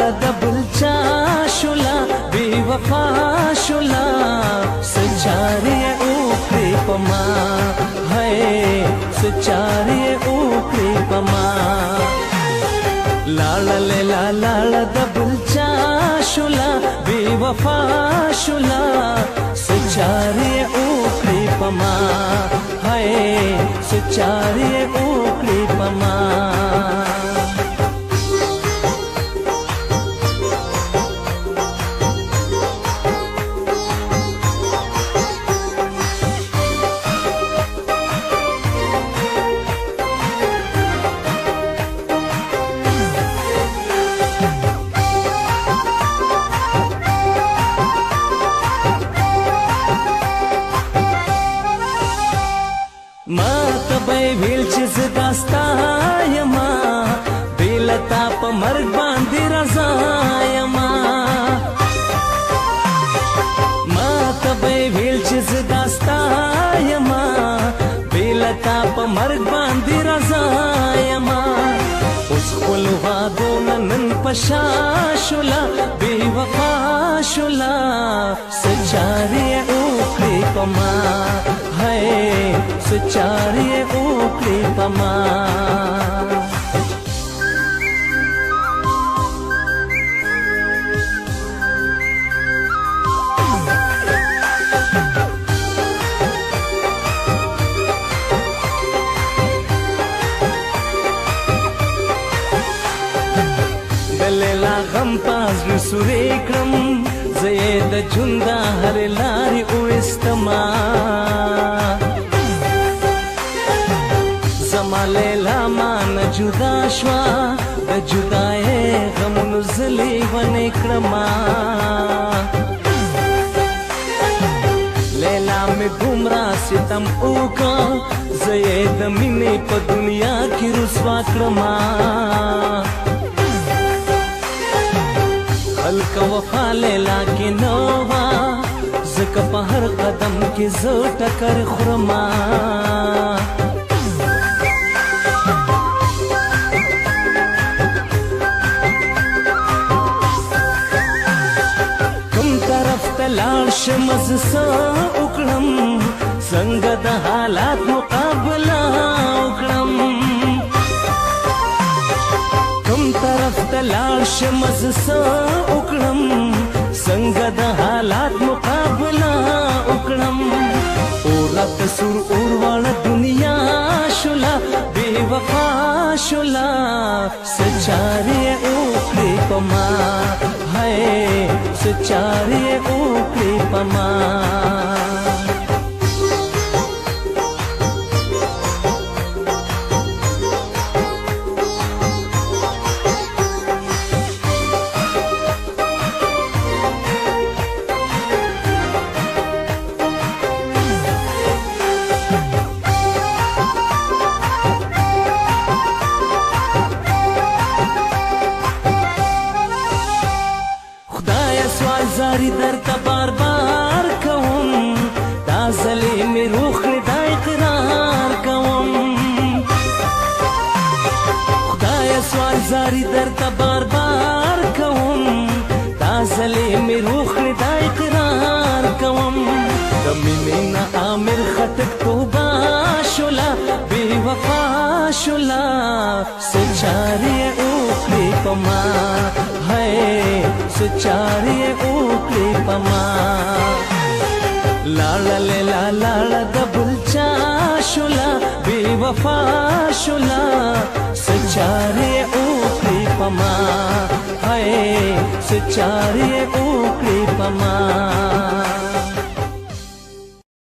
لاړه د بل چا شولا بې وفا شولا سچارې وکړې په ما هی سچارې وکړې په ما لاړه د بل چا شولا بې وفا شولا سچارې وکړې په ما هی سچارې وکړې په ما ما تبای ویل چې زدا ستا یما بیلتا په مرګ باندې رضا یما ما تبای ویل چې زدا ستا یما بیلتا په مرګ باندې رضا یما اوس خپل وادو نن پشا شولا بې وفا شولا سچارې وکړې په ما هی سچارې وکړې په ما دلیلا غم پازلو سورې کړم زه یې د ژوند د هرې لارې وویستما زما لیلا مانه جدا شوه د جدایۍ غمونو زه لیونی کړما لیلا مې دومره ستم وکړه زه یې د مینې په دنیا کې رسوا کړما خلق وفا لیلا کې نه وه ځکه په هر قدم کې زه ټکر خورما کوم طرف ته لاړ شم زه څه وکړم څنګه د حالات مقابله وکړم کوم طرف ته لاړ شم زه څه وکړم څنګه د حالات مقابله وکړم اور راته سور اور واړه دنیا شولا بې وفا شولا سچارې وکړې په ما هی سچارې وکړې په ما زاری درته بار بار کوم دا ځلې مې روح کړې دا اقرار کوم خدایه سوال زاری درته بار بار کوم دا ځلې مې روح کړې دا اقرار کوم د مینې نه عامر خټک توبه شولا بې وفا شولا سچارې وکړې په ما هی سچارې وکړې په ما لاړه د بل چا شولا بې وفا شولا سچارې وکړې په ما هی سچارې وکړې په ما